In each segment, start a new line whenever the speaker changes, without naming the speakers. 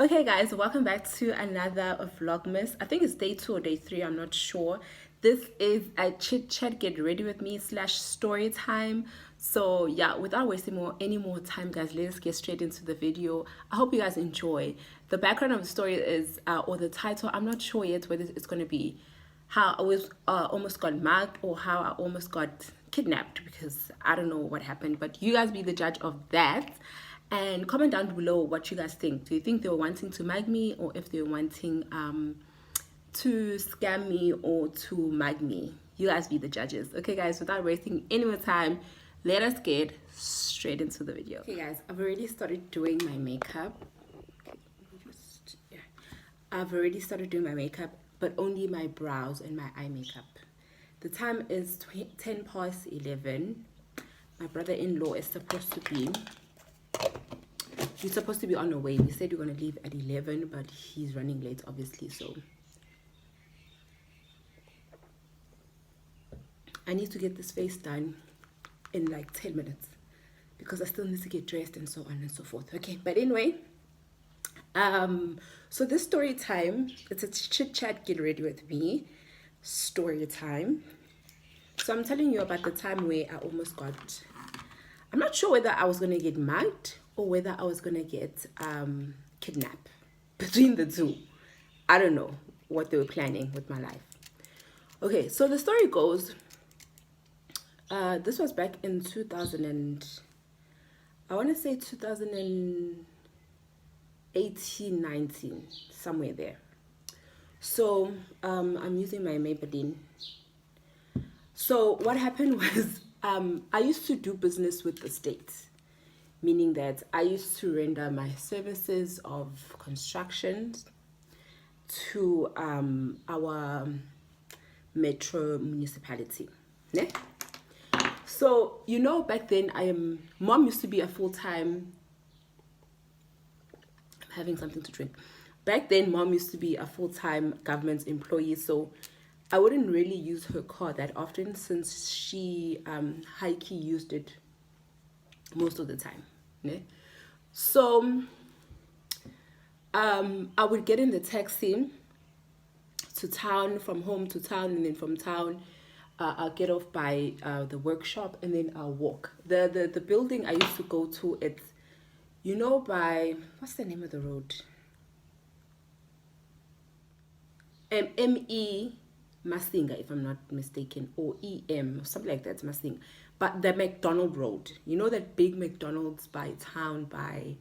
Okay guys, welcome back to another Vlogmas. I think it's day 2 or day 3, I'm not sure. This is a chit chat get ready with me / story time. So yeah, without wasting any more time guys, let's get straight into the video. I hope you guys enjoy. The background of the story is or the title, I'm not sure yet whether it's going to be how I was almost got mugged or how I almost got kidnapped, because I don't know what happened, but you guys be the judge of that. And comment down below what you guys think. Do you think they were wanting to mug me, or if they were wanting to scam me or to mug me? You guys be the judges. Okay guys, without wasting any more time, let us get straight into the video. Okay guys, I've already started doing my makeup. I've already started doing my makeup, but only my brows and my eye makeup. The time is 10 past 11. My brother-in-law is supposed to be on the way. We said we're going to leave at 11, but he's running late, obviously. So I need to get this face done in like 10 minutes because I still need to get dressed and so on and so forth. Okay, but anyway, so this story time, it's a chit chat get ready with me story time. So I'm telling you about the time where I almost got, I'm not sure whether I was going to get mugged or whether I was going to get kidnapped. Between the two, I don't know what they were planning with my life. Okay, so the story goes, this was back in 2000 and, I want to say 2018, 19, somewhere there. So I'm using my Maybelline. So what happened was, I used to do business with the state, meaning that I used to render my services of construction to our metro municipality. Yeah? So, you know, back then, mom used to be a full-time, I'm having something to drink. Back then, mom used to be a full-time government employee, so I wouldn't really use her car that often, since she high-key used it most of the time. Yeah? So I would get in the taxi to town, from home to town, and then from town I'll get off by the workshop, and then I'll walk. The building I used to go to, it's, you know, by, what's the name of the road? M.E. Masinga, if I'm not mistaken, or E.M., something like that, Masinga. But the McDonald Road, you know, that big McDonald's by town, by,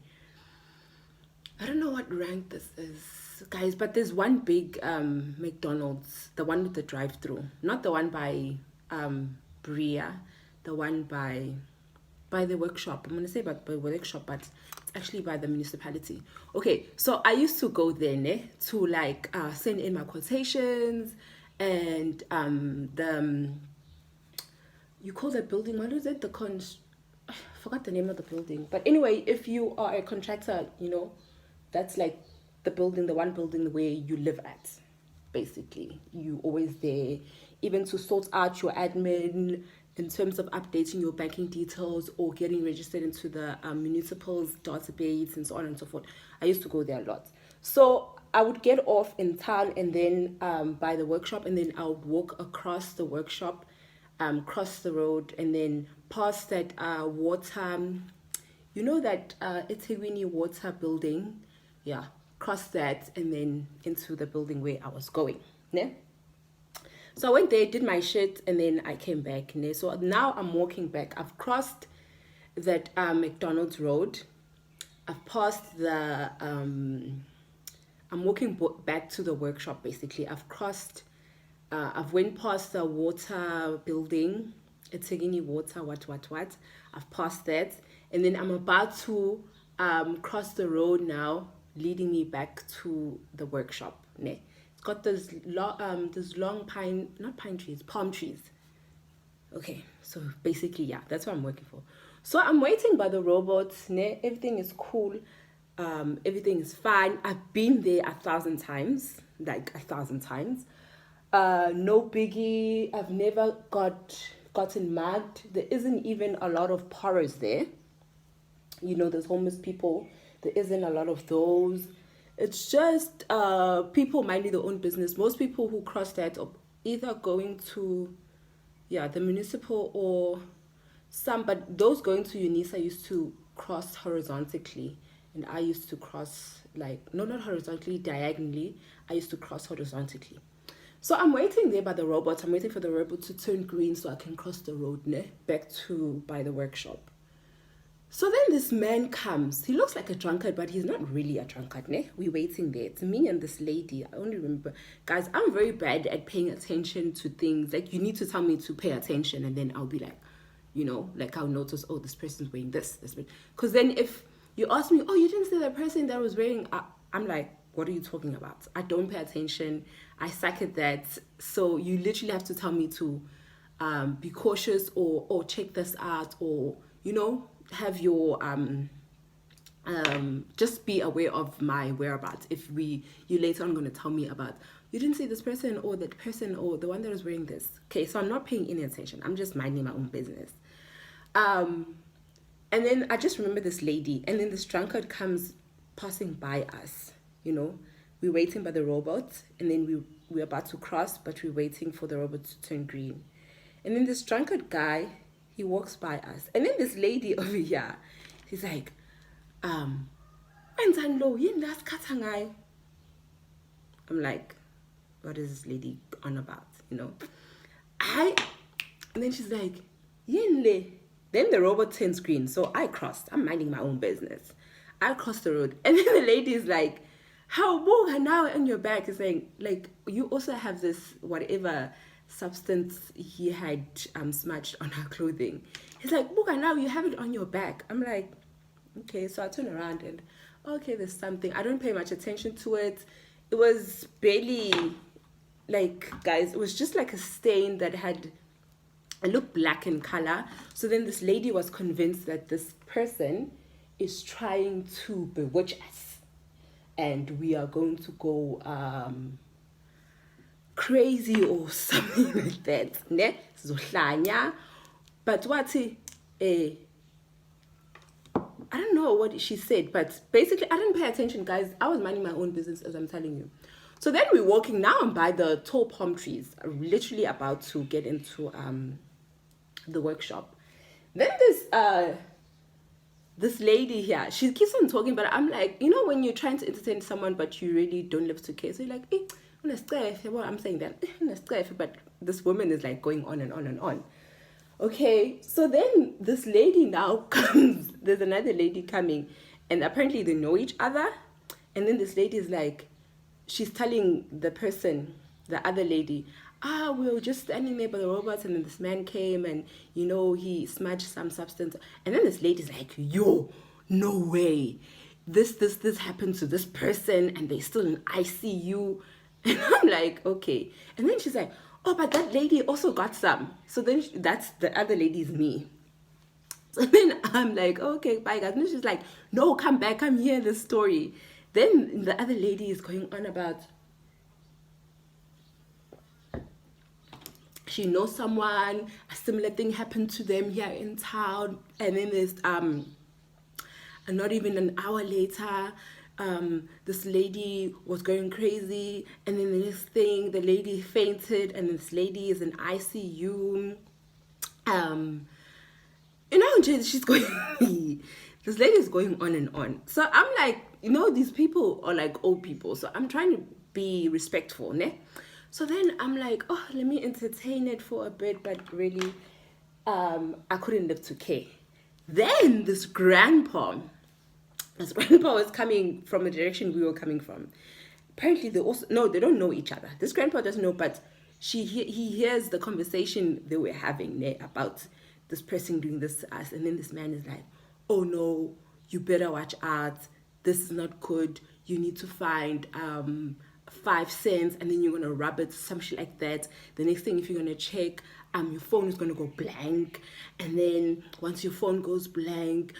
I don't know what rank this is, guys, but there's one big McDonald's, the one with the drive-through, not the one by Bria, the one by the workshop. I'm gonna say by workshop, but it's actually by the municipality. Okay, so I used to go there to like send in my quotations, and you call that building, what is it, I forgot the name of the building, but anyway, if you are a contractor, you know, that's like the building, the one building where you live at, basically. You always there, even to sort out your admin in terms of updating your banking details or getting registered into the municipal's database and so on and so forth. I used to go there a lot. So I would get off in town, and then by the workshop, and then I would walk across the workshop, cross the road, and then past that water, you know, that Etegwini water building. Yeah, cross that, and then into the building where I was going. Yeah? So I went there, did my shit, and then I came back. Yeah? So now I'm walking back. I've crossed that McDonald's road. I've passed the I'm walking back to the workshop, basically. I've crossed, I've went past the water building, Etegini water, what. I've passed that, and then I'm about to cross the road now, leading me back to the workshop. Ne? It's got those long palm trees. Okay, so basically, yeah, that's what I'm working for. So I'm waiting by the robots. Ne? Everything is cool. Everything is fine. I've been there 1,000 times, like 1,000 times. No biggie. I've never gotten mugged. There isn't even a lot of porros there. You know, there's homeless people. There isn't a lot of those. It's just people minding their own business. Most people who cross that are either going to, yeah, the municipal or some, but those going to UNISA used to cross horizontally, and I used to cross like, no, not horizontally, diagonally. I used to cross horizontally. So I'm waiting there by the robot. I'm waiting for the robot to turn green so I can cross the road back to by the workshop. So then this man comes. He looks like a drunkard, but he's not really a drunkard. We're waiting there. It's me and this lady. I only remember. Guys, I'm very bad at paying attention to things. Like, you need to tell me to pay attention, and then I'll be like, like I'll notice, oh, this person's wearing this. Because then if you ask me, oh, you didn't see the person that was wearing, I'm like, what are you talking about? I don't pay attention. I suck at that. So you literally have to tell me to be cautious or check this out, or, have your just be aware of my whereabouts. If you later on going to tell me about, you didn't see this person or that person or the one that was wearing this. Okay, so I'm not paying any attention. I'm just minding my own business. And then I just remember this lady, and then this drunkard comes passing by us. We're waiting by the robot, and then we're about to cross, but we're waiting for the robot to turn green. And then this drunkard guy, he walks by us, and then this lady over here, she's like, I'm like, what is this lady on about? And then she's like, Yinle. Then the robot turns green, so I crossed. I'm minding my own business. I crossed the road, and then the lady is like, how boga now on your back? Is saying, like, you also have this whatever substance he had smudged on her clothing. He's like, boga, now you have it on your back. I'm like, okay. So I turn around and, okay, there's something. I don't pay much attention to it. It was barely, like, guys, it was just like a stain that it looked black in color. So then this lady was convinced that this person is trying to bewitch us, and we are going to go crazy or something like that. But what I don't know what she said, but basically I didn't pay attention, guys. I was minding my own business, as I'm telling you. So then we're walking. Now I'm by the tall palm trees, literally about to get into the workshop. Then this lady here, she keeps on talking, but I'm like, when you're trying to entertain someone but you really don't live to care, so you're like, well, I'm saying that, but this woman is like going on and on and on. Okay, so then this lady now comes, there's another lady coming, and apparently they know each other. And then this lady is like, she's telling the person, the other lady, we were just standing there by the robots, and then this man came, and he smudged some substance. And then this lady's like, yo, no way, this happened to this person, and they're still in ICU. And I'm like, okay. And then she's like, oh, but that lady also got some. So then that's the other lady's me. So then I'm like, okay, bye guys. And she's like, no, come back, come hear the story. Then the other lady is going on about, she knows someone, a similar thing happened to them here in town. And then there's not even an hour later, this lady was going crazy, and then the next thing, the lady fainted, and this lady is in ICU. She's going, this lady is going on and on. So I'm like, these people are like old people, so I'm trying to be respectful, ne? So then I'm like, oh, let me entertain it for a bit, but really, I couldn't live to care. Then this grandpa was coming from the direction we were coming from. Apparently they don't know each other. This grandpa doesn't know, but he hears the conversation they were having there about this person doing this to us. And then this man is like, oh no, you better watch out. This is not good. You need to find 5 cents, and then you're going to rub it, some shit like that. The next thing, if you're going to check, your phone is going to go blank, and then once your phone goes blank,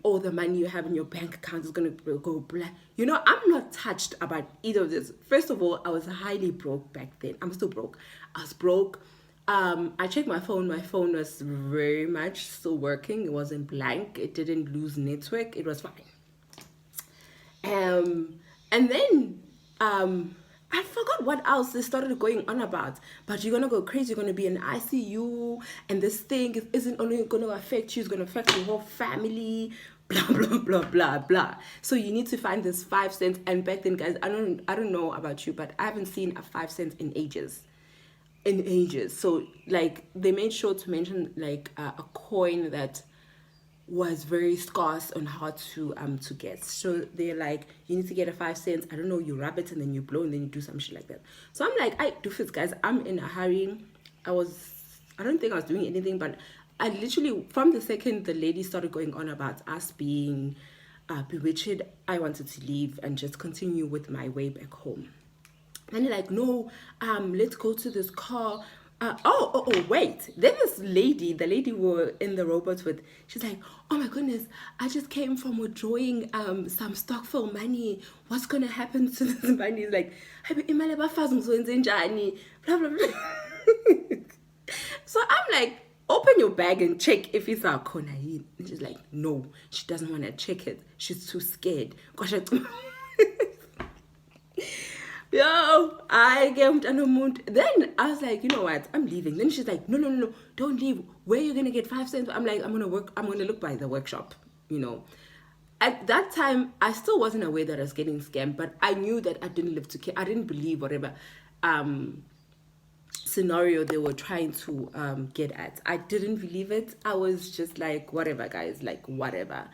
all the money you have in your bank account is going to go blank. I'm not touched about either of this. First of all, I was highly broke back then. I'm still broke. I was broke. I checked my phone. My phone was very much still working. It wasn't blank. It didn't lose network. It was fine. And then I forgot what else they started going on about. But you're gonna go crazy, you're gonna be in ICU, and this thing isn't only gonna affect you, it's gonna affect your whole family, blah blah blah blah blah. So you need to find this 5 cents. And back then, guys, I don't know about you, but I haven't seen a 5 cent in ages. So like they made sure to mention like a coin that was very scarce on how to get. So they're like, you need to get a 5 cents. I don't know, you rub it and then you blow and then you do some shit like that. So I'm like, I do this, guys. I'm in a hurry. I don't think I was doing anything, but I literally, from the second the lady started going on about us being bewitched, I wanted to leave and just continue with my way back home. And they're like, no, let's go to this car. Wait. Then this lady, the lady we were in the robots with, she's like, oh my goodness, I just came from withdrawing some Stockville money. What's gonna happen to this money? It's like, blah blah blah. So I'm like, open your bag and check if it's our corner. And she's like, no, she doesn't want to check it. She's too scared. Gosh, yo, I gave an amount. Then I was like, you know what? I'm leaving. Then she's like, no, don't leave. Where are you gonna get 5 cents? I'm like, I'm gonna look by the workshop. At that time, I still wasn't aware that I was getting scammed, but I knew that I didn't live to care. I didn't believe whatever scenario they were trying to get at. I didn't believe it. I was just like, whatever, guys, like whatever.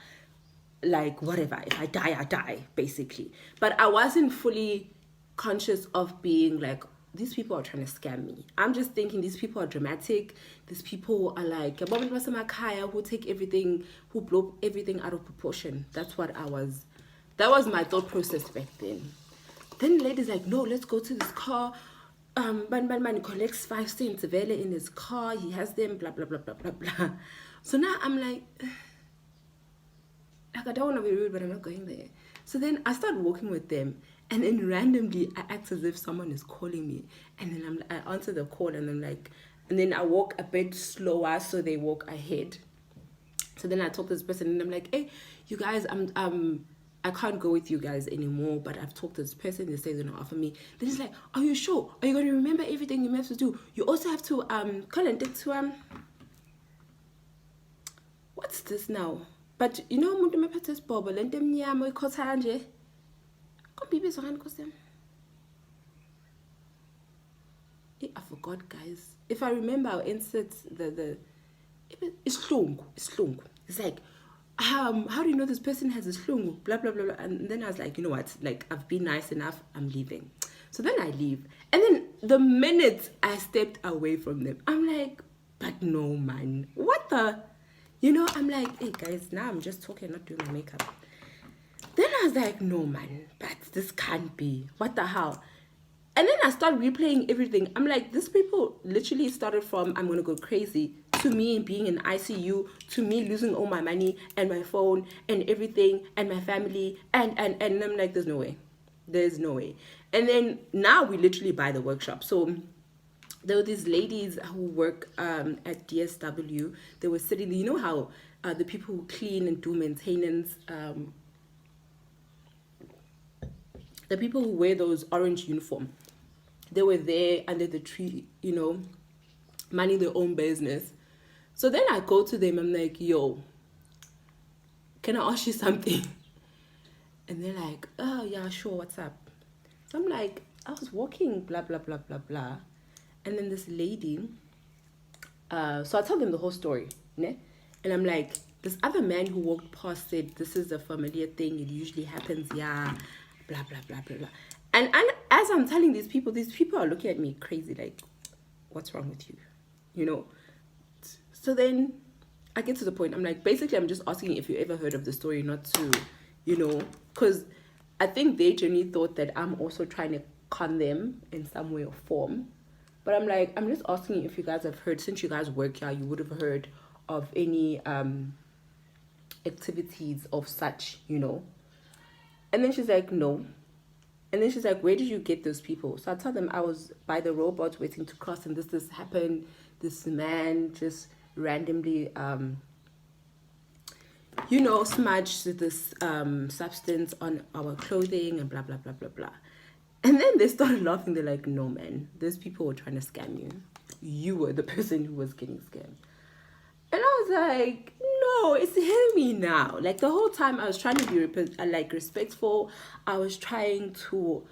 If I die, I die, basically. But I wasn't fully conscious of being like, these people are trying to scam me. I'm just thinking these people are dramatic. These people are like who take everything, who blow everything out of proportion. That was my thought process back then. Then the lady's like, no, let's go to this car. Man collects 5 cents in his car. He has them, blah blah blah blah blah blah. So now I'm like I don't want to be rude, but I'm not going there. So then I start walking with them, and then randomly I act as if someone is calling me, and then I answer the call, and I'm like, and then I walk a bit slower so they walk ahead. So then I talk to this person, and I'm like, hey, you guys, I can't go with you guys anymore, but I've talked to this person. They say they're gonna offer me. Then he's like, are you sure? Are you gonna remember everything you have to do? You also have to call and take to what's this now? But you know, umuntu mephethe isibhobo lento emnyama oyikhotha nje. Kombibizo ngani Nkosi? I forgot, guys. If I remember, I'll insert the islungu. It's like, how do you know this person has a slungu? Blah blah blah blah. And then I was like, you know what? Like, I've been nice enough. I'm leaving. So then I leave, and then the minute I stepped away from them, I'm like, but no, man, what the? I'm like, hey guys, now I'm just talking, not doing my makeup. Then I was like, no man, but this can't be. What the hell? And then I start replaying everything. I'm like, these people literally started from I'm gonna go crazy to me being in ICU, to me losing all my money and my phone and everything and my family and I'm like, there's no way. There's no way. And then now we literally buy the workshop. So there were these ladies who work at DSW. They were sitting, you know how the people who clean and do maintenance, the people who wear those orange uniform, they were there under the tree, minding their own business. So then I go to them, I'm like, yo, can I ask you something? And they're like, oh yeah, sure, what's up? So I'm like, I was walking, blah, blah, blah, blah, blah. And then this lady, so I tell them the whole story, né? And I'm like, this other man who walked past said, this is a familiar thing, it usually happens, yeah, blah, blah, blah, blah, blah. And as I'm telling these people are looking at me crazy, like, what's wrong with you? So then I get to the point, I'm like, basically, I'm just asking if you ever heard of the story, not to, because I think they genuinely thought that I'm also trying to con them in some way or form. But I'm like, I'm just asking if you guys have heard, since you guys work here, you would have heard of any activities of such, And then she's like, no. And then she's like, where did you get those people? So I tell them I was by the robot waiting to cross, and this happened. This man just randomly, smudge this substance on our clothing and blah blah blah blah blah. And then they started laughing. They're like, no man, those people were trying to scam you. You were the person who was getting scammed. And I was like, no, it's me now. Like the whole time I was trying to be respectful. I was trying to,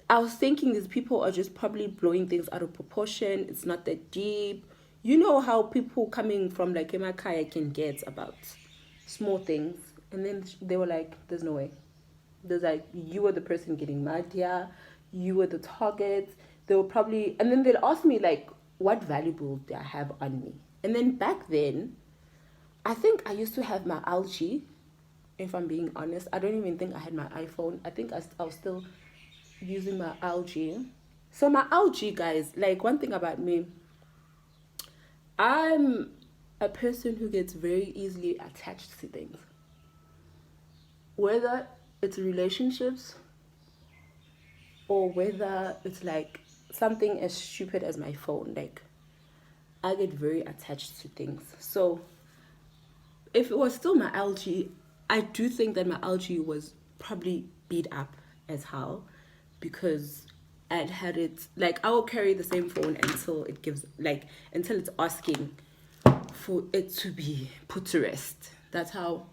I was thinking these people are just probably blowing things out of proportion. It's not that deep. You know how people coming from like Emakaya can get about small things. And then they were like, there's no way. There's like, you were the person getting mad here. You were the target. They were probably, and then they'd ask me like, what valuable do I have on me? And then back then, I think I used to have my LG, if I'm being honest. I don't even think I had my iPhone. I think I was still using my LG. So my LG, guys, like one thing about me, I'm a person who gets very easily attached to things. Whether it's relationships or whether it's like something as stupid as my phone, like I get very attached to things. So if it was still my LG, I do think that my LG was probably beat up as hell, because I'd had it, like I will carry the same phone until it gives, like until it's asking for it to be put to rest. That's how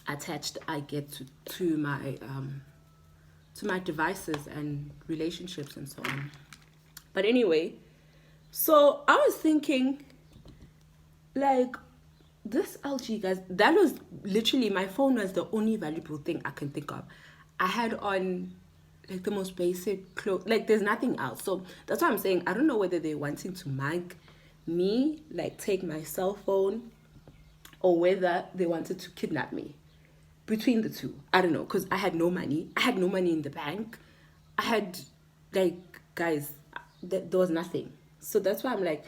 attached I get to my devices and relationships and so on. But anyway, so I was thinking, like, this LG, guys, that was literally, my phone was the only valuable thing I can think of. I had on like the most basic clothes, like there's nothing else. So that's why I'm saying I don't know whether they're wanting to mug me, like take my cell phone, or whether they wanted to kidnap me. Between the two, I don't know, because I had no money. I had no money in the bank. I had, like, guys, there was nothing. So that's why I'm like,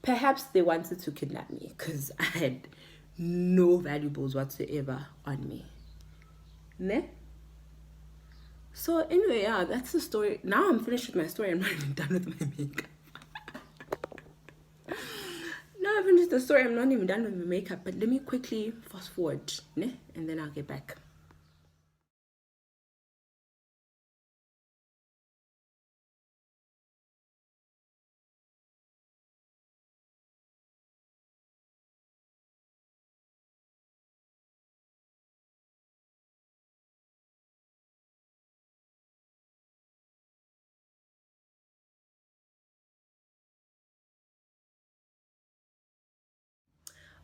perhaps they wanted to kidnap me, because I had no valuables whatsoever on me. Ne? So anyway, yeah, that's the story. Now I'm finished with my story. I'm not even done with my makeup. Now I've finished the story. I'm not even done with my makeup. But let me quickly fast forward, ne? And then I'll get back.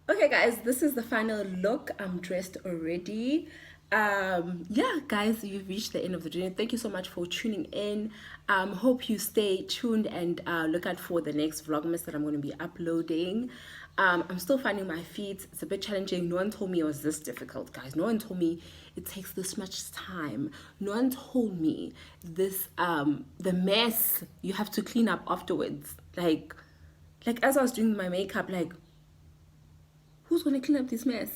Okay guys, this is the final look. I'm dressed already. Yeah guys, you've reached the end of the journey. Thank you so much for tuning in. Hope you stay tuned and look out for the next vlogmas that I'm going to be uploading. I'm still finding my feet. It's a bit challenging. No one told me it was this difficult, guys. No one told me it takes this much time. No one told me this the mess you have to clean up afterwards. Like as I was doing my makeup, like, who's going to clean up this mess?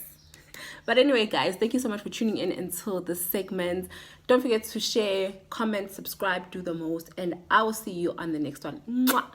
But anyway, guys, thank you so much for tuning in until this segment. Don't forget to share, comment, subscribe, do the most, and I will see you on the next one. Mwah!